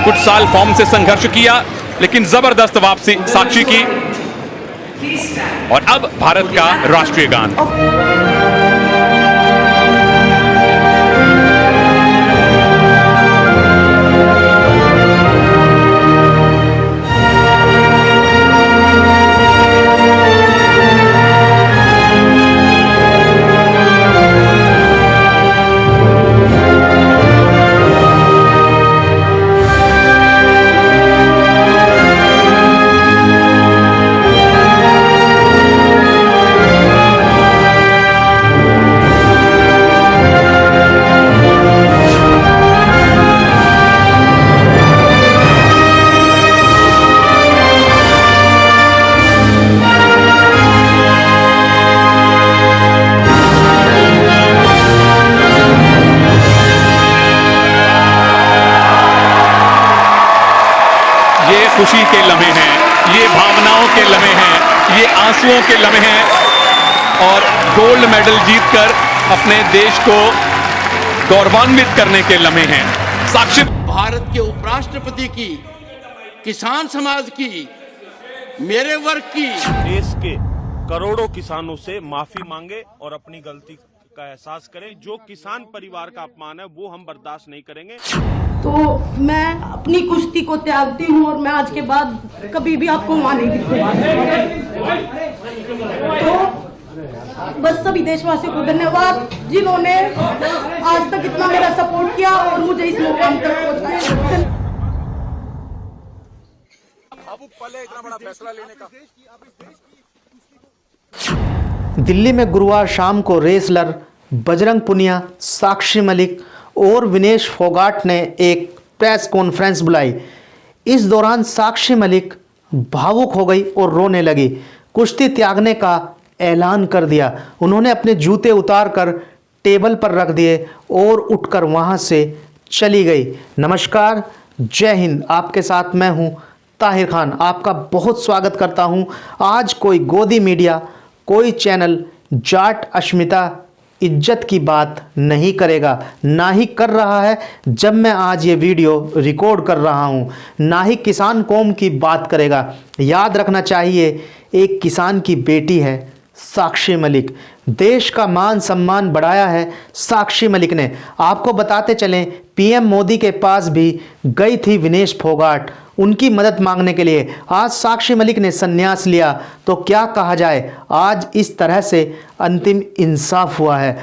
कुछ साल फॉर्म से संघर्ष किया, लेकिन जबरदस्त वापसी साक्षी की। और अब भारत का राष्ट्रीय गान। ये खुशी के लम्हे हैं, ये भावनाओं के लम्हे हैं, ये आंसुओं के लम्हे हैं और गोल्ड मेडल जीतकर अपने देश को गौरवान्वित करने के लम्हे हैं। साक्षी भारत के उपराष्ट्रपति की, किसान समाज की, मेरे वर्ग की, देश के करोड़ों किसानों से माफी मांगे और अपनी गलती का एहसास करें। जो किसान परिवार का अपमान है वो हम बर्दाश्त नहीं करेंगे। तो मैं अपनी कुश्ती को त्यागती हूँ और मैं आज के बाद कभी भी आपको वहां नहीं दिखूंगा। तो बस सभी देशवासियों को धन्यवाद जिन्होंने आज तक इतना मेरा सपोर्ट किया और मुझे इस मुकाम तक पहुंचाया। इतना बड़ा फैसला लेने का। दिल्ली में गुरुवार शाम को रेसलर बजरंग पुनिया, साक्षी मलिक और विनेश फोगाट ने एक प्रेस कॉन्फ्रेंस बुलाई। इस दौरान साक्षी मलिक भावुक हो गई और रोने लगी। कुश्ती त्यागने का ऐलान कर दिया। उन्होंने अपने जूते उतार कर टेबल पर रख दिए और उठकर वहां से चली गई। नमस्कार, जय हिंद। आपके साथ मैं हूं ताहिर खान। आपका बहुत स्वागत करता हूं। आज कोई गोदी मीडिया, कोई चैनल जाट अस्मिता इज्जत की बात नहीं करेगा, ना ही कर रहा है। जब मैं आज ये वीडियो रिकॉर्ड कर रहा हूँ, ना ही किसान कौम की बात करेगा। याद रखना चाहिए, एक किसान की बेटी है साक्षी मलिक। देश का मान सम्मान बढ़ाया है साक्षी मलिक ने। आपको बताते चलें, पीएम मोदी के पास भी गई थी विनेश फोगाट उनकी मदद मांगने के लिए। आज साक्षी मलिक ने संन्यास लिया तो क्या कहा जाए, आज इस तरह से अंतिम इंसाफ हुआ है।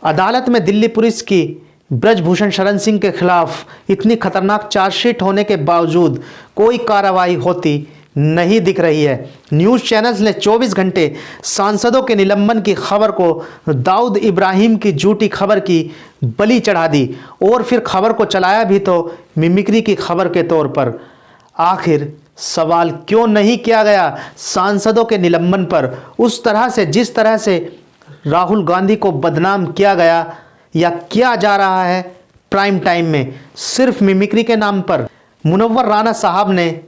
अदालत में दिल्ली पुलिस की ब्रजभूषण शरण सिंह के खिलाफ इतनी खतरनाक चार्जशीट होने के बावजूद कोई कार्रवाई होती नहीं दिख रही है। न्यूज़ चैनल्स ने 24 घंटे सांसदों के निलंबन की खबर को दाऊद इब्राहिम की झूठी खबर की बलि चढ़ा दी और फिर खबर को चलाया भी तो मिमिक्री की खबर के तौर पर। आखिर सवाल क्यों नहीं किया गया सांसदों के निलंबन पर, उस तरह से जिस तरह से राहुल गांधी को बदनाम किया गया या किया जा रहा है प्राइम टाइम में, सिर्फ मिमिक्री के नाम पर। मुनव्वर राना साहब ने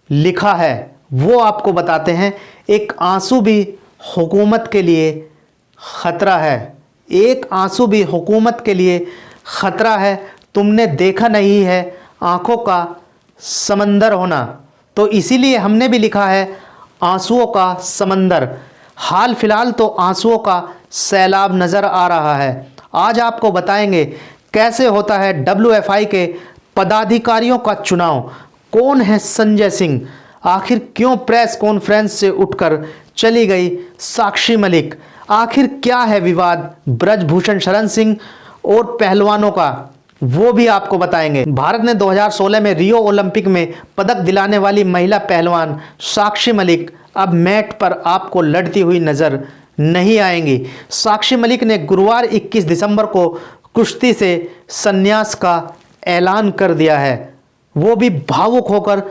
लिखा है, वो आपको बताते हैं। एक आंसू भी हुकूमत के लिए ख़तरा है, एक आंसू भी हुकूमत के लिए ख़तरा है। तुमने देखा नहीं है आंखों का समंदर होना, तो इसीलिए हमने भी लिखा है आंसुओं का समंदर। हाल फिलहाल तो आंसुओं का सैलाब नज़र आ रहा है। आज आपको बताएंगे कैसे होता है WFI के पदाधिकारियों का चुनाव। कौन है संजय सिंह, आखिर क्यों प्रेस कॉन्फ्रेंस से उठकर चली गई साक्षी मलिक, आखिर क्या है विवाद ब्रजभूषण शरण सिंह और पहलवानों का, वो भी आपको बताएंगे। भारत ने 2016 में रियो ओलंपिक में पदक दिलाने वाली महिला पहलवान साक्षी मलिक अब मैट पर आपको लड़ती हुई नजर नहीं आएंगी। साक्षी मलिक ने गुरुवार 21 दिसंबर को कुश्ती से संन्यास का ऐलान कर दिया है, वो भी भावुक होकर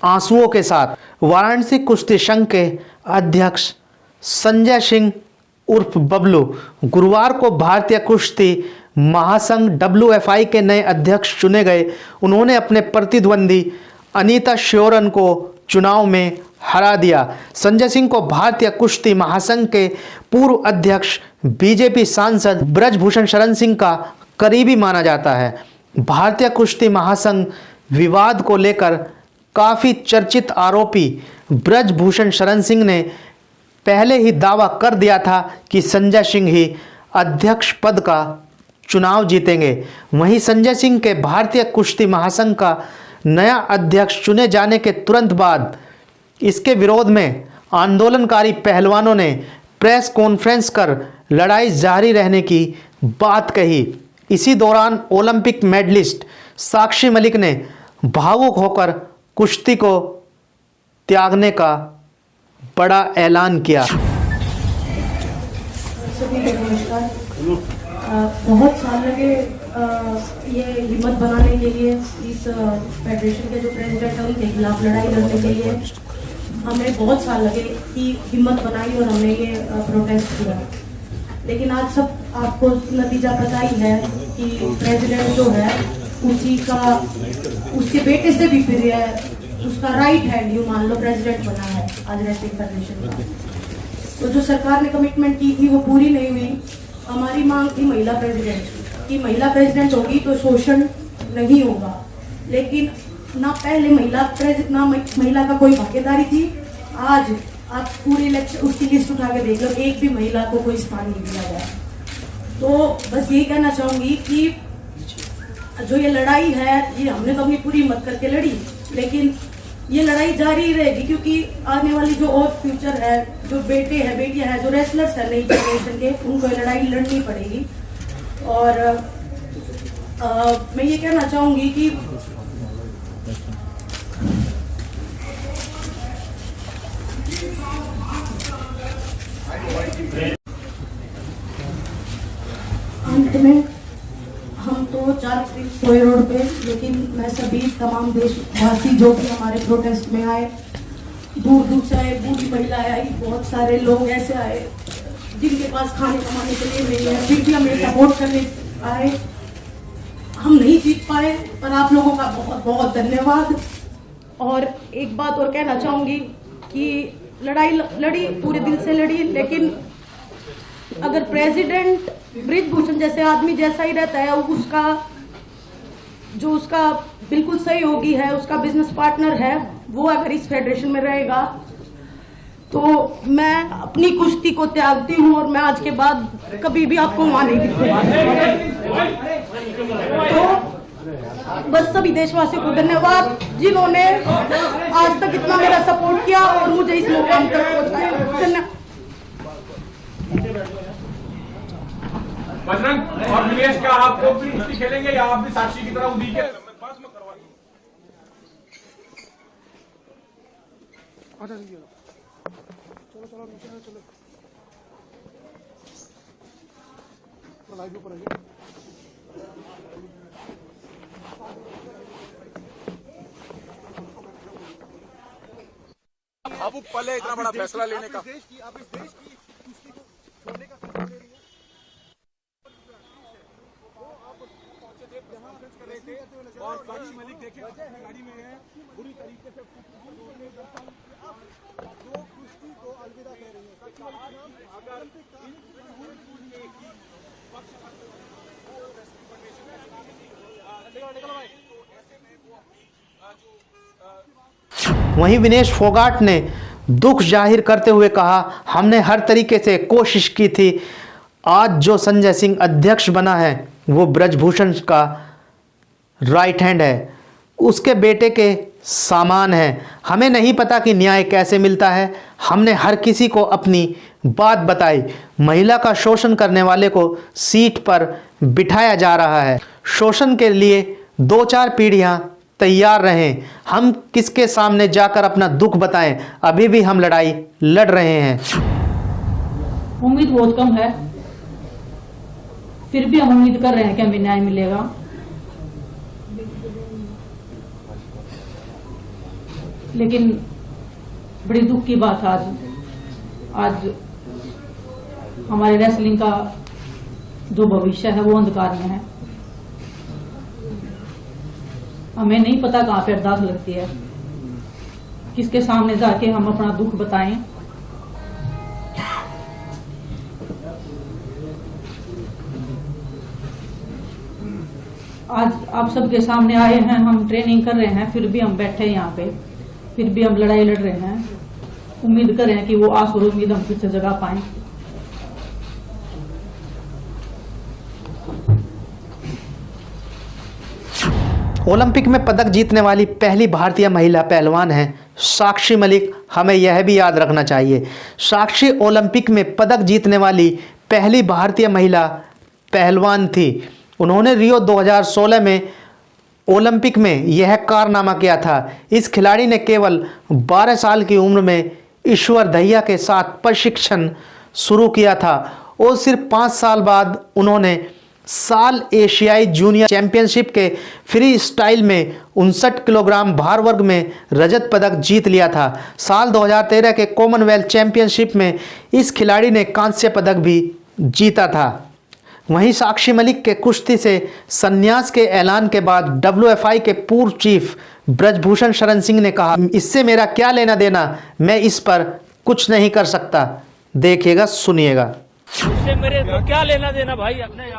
आंसुओं के साथ। वाराणसी कुश्ती संघ के अध्यक्ष संजय सिंह उर्फ बबलू गुरुवार को भारतीय कुश्ती महासंघ WFI के नए अध्यक्ष चुने गए। उन्होंने अपने प्रतिद्वंदी अनीता श्योरन को चुनाव में हरा दिया। संजय सिंह को भारतीय कुश्ती महासंघ के पूर्व अध्यक्ष बीजेपी सांसद ब्रजभूषण शरण सिंह का करीबी माना जाता है। भारतीय कुश्ती महासंघ विवाद को लेकर काफ़ी चर्चित आरोपी ब्रजभूषण शरण सिंह ने पहले ही दावा कर दिया था कि संजय सिंह ही अध्यक्ष पद का चुनाव जीतेंगे। वहीं संजय सिंह के भारतीय कुश्ती महासंघ का नया अध्यक्ष चुने जाने के तुरंत बाद इसके विरोध में आंदोलनकारी पहलवानों ने प्रेस कॉन्फ्रेंस कर लड़ाई जारी रहने की बात कही। इसी दौरान ओलंपिक मेडलिस्ट साक्षी मलिक ने भावुक होकर कुश्ती को त्यागने का बड़ा ऐलान किया। सभी को नमस्कार। बहुत साल लगे ये हिम्मत बनाने के लिए, इस फेडरेशन के जो प्रेसिडेंट है उनके खिलाफ लड़ाई लड़ने के लिए हमें बहुत साल लगे कि हिम्मत बनाई और हमने ये प्रोटेस्ट किया। लेकिन आज सब आपको नतीजा पता ही है कि प्रेसिडेंट जो है उसी का, उसके बेटे से भी फिर है, उसका राइट हैंड यूं मान लो प्रेसिडेंट बना है आज रेसलिंग फेडरेशन का। तो जो सरकार ने कमिटमेंट की थी वो पूरी नहीं हुई। हमारी मांग थी महिला प्रेसिडेंट की, महिला प्रेसिडेंट होगी तो शोषण नहीं होगा। लेकिन ना पहले महिला का कोई भागीदारी थी। आज आप पूरी इलेक्शन उसकी लिस्ट उठा के देख लो, एक भी महिला को कोई स्थान नहीं दिया गया। तो बस यही कहना चाहूंगी कि जो ये लड़ाई है ये हमने तो अपनी पूरी हिम्मत करके लड़ी, लेकिन ये लड़ाई जारी ही रहेगी क्योंकि आने वाली जो और फ्यूचर है, जो बेटे हैं बेटियां हैं, जो रेसलर्स हैं नई जनरेशन के, उनको ये लड़ाई लड़नी पड़ेगी। और मैं ये कहना चाहूंगी कि अंत में हम तो 4 सोए रोड पे, लेकिन मैं सभी तमाम देशवासी जो भी हमारे प्रोटेस्ट में आए, दूर दूर से आए, बूढ़ी महिलाएं आई, बहुत सारे लोग ऐसे आए जिनके पास खाने कमाने के लिए नहीं है, फिर भी हमें सपोर्ट करने आए। हम नहीं जीत पाए पर आप लोगों का बहुत बहुत धन्यवाद। और एक बात और कहना चाहूंगी कि लड़ाई लड़ी, पूरे दिल से लड़ी, लेकिन अगर प्रेसिडेंट ब्रजभूषण जैसे आदमी जैसा ही रहता है, उसका बिल्कुल सहयोगी है, उसका बिजनेस पार्टनर है, वो अगर इस फेडरेशन में रहेगा तो मैं अपनी कुश्ती को त्यागती हूँ और मैं आज के बाद कभी भी आपको वहां नहीं दिखूंगा। तो बस सभी देशवासियों को धन्यवाद जिन्होंने आज तक इतना मेरा सपोर्ट किया और मुझे इस मुकाम तक पहुंचाया। बजरंग और विनेश, क्या आप लोग भी कुश्ती खेलेंगे या आप भी साक्षी की तरह उदी के अब पहले इतना बड़ा फैसला लेने का और साक्षी मलिक देखिए गाड़ी में है, बुरी तरीके से दो कुश्ती को अलविदा कह रही है। अगर वहीं विनेश फोगाट ने दुख जाहिर करते हुए कहा, हमने हर तरीके से कोशिश की थी। आज जो संजय सिंह अध्यक्ष बना है वो ब्रजभूषण का राइट हैंड है, उसके बेटे के सामान है। हमें नहीं पता कि न्याय कैसे मिलता है। हमने हर किसी को अपनी बात बताई। महिला का शोषण करने वाले को सीट पर बिठाया जा रहा है। शोषण के लिए 2-4 पीढ़ियां तैयार रहें। हम किसके सामने जाकर अपना दुख बताएं? अभी भी हम लड़ाई लड़ रहे हैं। उम्मीद बहुत कम है, फिर भी हम उम्मीद कर रहे हैं कि हमें न्याय मिलेगा। लेकिन बड़ी दुख की बात आज हमारे रेसलिंग का जो भविष्य है वो अंधकार में है। हमें नहीं पता कहाँ पे अरदास लगती है, किसके सामने जाके हम अपना दुख बताएं। आज आप सबके सामने आए हैं, हम ट्रेनिंग कर रहे हैं, फिर भी हम बैठे हैं यहाँ पे, फिर भी हम लड़ाई लड़ रहे हैं। उम्मीद कर रहे हैं कि वो आस और उम्मीद हम फिर से जगा पाएं। ओलंपिक में पदक जीतने वाली पहली भारतीय महिला पहलवान हैं साक्षी मलिक। हमें यह भी याद रखना चाहिए, साक्षी ओलंपिक में पदक जीतने वाली पहली भारतीय महिला पहलवान थी। उन्होंने रियो 2016 में ओलंपिक में यह कारनामा किया था। इस खिलाड़ी ने केवल 12 साल की उम्र में ईश्वर दहिया के साथ प्रशिक्षण शुरू किया था और सिर्फ 5 साल बाद उन्होंने साल एशियाई जूनियर चैंपियनशिप के फ्री स्टाइल में 59 किलोग्राम भार वर्ग में रजत पदक जीत लिया था। साल 2013 के कॉमनवेल्थ चैंपियनशिप में इस खिलाड़ी ने कांस्य पदक भी जीता था। वहीं साक्षी मलिक के कुश्ती से संन्यास के ऐलान के बाद WFI के पूर्व चीफ ब्रजभूषण शरण सिंह ने कहा, इससे मेरा क्या लेना देना, मैं इस पर कुछ नहीं कर सकता। देखिएगा, सुनिएगा। उससे मेरे को क्या लेना देना भाई, अपने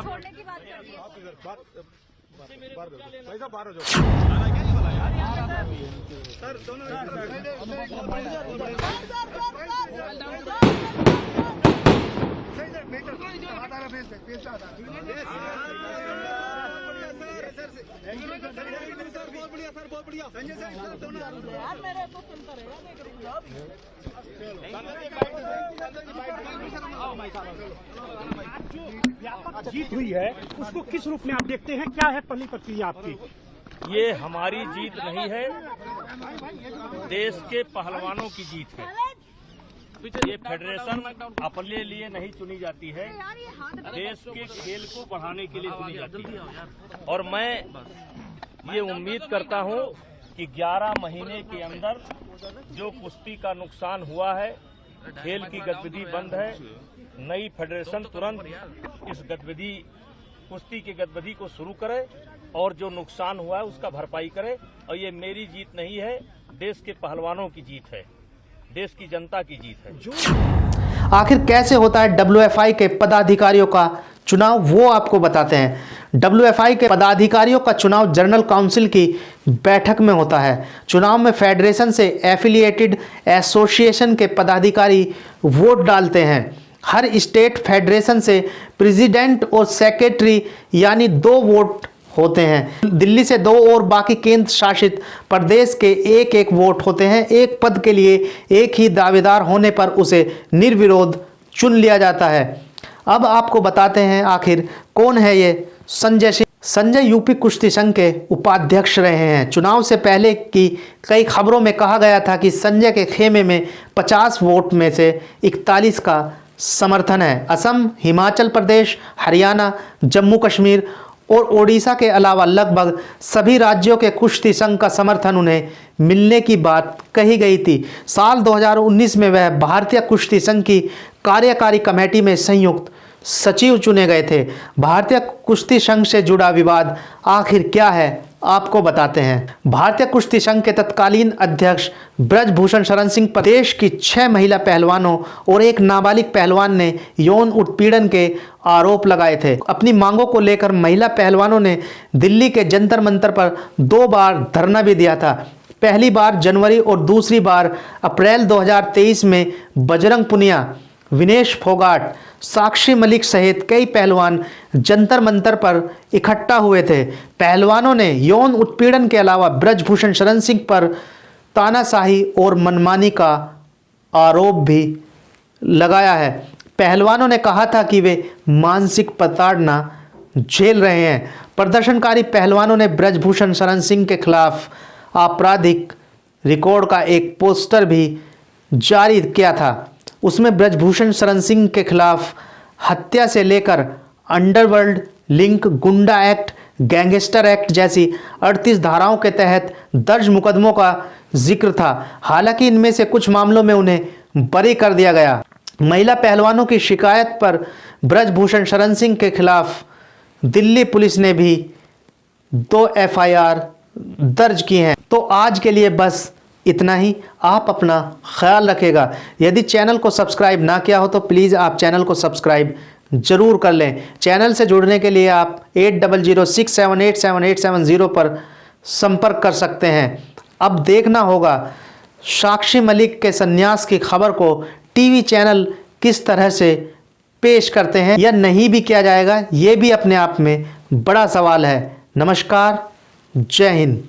जीत हुई है उसको किस रूप में आप देखते हैं, क्या है पहली प्रक्रिया आपकी? ये हमारी जीत नहीं है, देश के पहलवानों की जीत है। ये फेडरेशन अपने लिए नहीं चुनी जाती है, देश के खेल को बढ़ाने के लिए चुनी जाती है। और मैं ये उम्मीद करता हूं कि 11 महीने के अंदर जो कुश्ती का नुकसान हुआ है, खेल की गतिविधि बंद है, नई फेडरेशन तुरंत इस गतिविधि कुश्ती की गतिविधि को शुरू करे और जो नुकसान हुआ है उसका भरपाई करे। और ये मेरी जीत नहीं है, देश के पहलवानों की जीत है, देश की जनता की जीत है। आखिर कैसे होता है WFI के पदाधिकारियों का चुनाव, वो आपको बताते हैं। WFI के पदाधिकारियों का चुनाव जनरल काउंसिल की बैठक में होता है। चुनाव में फेडरेशन से एफिलिएटेड एसोसिएशन के पदाधिकारी वोट डालते हैं। हर स्टेट फेडरेशन से प्रेसिडेंट और सेक्रेटरी यानी 2 वोट होते हैं। दिल्ली से 2 और बाकी केंद्र शासित प्रदेश के 1-1 वोट होते हैं। एक पद के लिए एक ही दावेदार होने पर उसे निर्विरोध चुन लिया जाता है। अब आपको बताते हैं आखिर कौन है ये संजय सिंह। संजय यूपी कुश्ती संघ के उपाध्यक्ष रहे हैं। चुनाव से पहले की कई खबरों में कहा गया था कि संजय के खेमे में 50 वोट में से 41 का समर्थन है। असम, हिमाचल प्रदेश, हरियाणा, जम्मू कश्मीर और ओडिशा के अलावा लगभग सभी राज्यों के कुश्ती संघ का समर्थन उन्हें मिलने की बात कही गई थी। साल 2019 में वह भारतीय कुश्ती संघ की कार्यकारी कमेटी में संयुक्त सचिव चुने गए थे। भारतीय कुश्ती संघ से जुड़ा विवाद आखिर क्या है, आपको बताते हैं। भारतीय कुश्ती संघ के तत्कालीन अध्यक्ष ब्रजभूषण शरण सिंह प्रदेश की 6 महिला पहलवानों और एक नाबालिग पहलवान ने यौन उत्पीड़न के आरोप लगाए थे। अपनी मांगों को लेकर महिला पहलवानों ने दिल्ली के जंतर मंतर पर 2 बार धरना भी दिया था। पहली बार जनवरी और दूसरी बार अप्रैल 2023 में बजरंग पुनिया, विनेश फोगाट, साक्षी मलिक सहित कई पहलवान जंतर मंतर पर इकट्ठा हुए थे। पहलवानों ने यौन उत्पीड़न के अलावा ब्रजभूषण शरण सिंह पर तानाशाही और मनमानी का आरोप भी लगाया है। पहलवानों ने कहा था कि वे मानसिक प्रताड़ना झेल रहे हैं। प्रदर्शनकारी पहलवानों ने ब्रजभूषण शरण सिंह के खिलाफ आपराधिक रिकॉर्ड का एक पोस्टर भी जारी किया था। उसमें ब्रजभूषण शरण सिंह के खिलाफ हत्या से लेकर अंडरवर्ल्ड लिंक, गुंडा एक्ट, गैंगस्टर एक्ट जैसी 38 धाराओं के तहत दर्ज मुकदमों का जिक्र था। हालांकि इनमें से कुछ मामलों में उन्हें बरी कर दिया गया। महिला पहलवानों की शिकायत पर ब्रजभूषण शरण सिंह के खिलाफ दिल्ली पुलिस ने भी 2 FIR दर्ज की हैं। तो आज के लिए बस इतना ही। आप अपना ख्याल रखिएगा। यदि चैनल को सब्सक्राइब ना किया हो तो प्लीज़ आप चैनल को सब्सक्राइब ज़रूर कर लें। चैनल से जुड़ने के लिए आप 8006787870 पर संपर्क कर सकते हैं। अब देखना होगा साक्षी मलिक के संन्यास की खबर को टीवी चैनल किस तरह से पेश करते हैं या नहीं भी किया जाएगा, ये भी अपने आप में बड़ा सवाल है। नमस्कार, जय हिंद।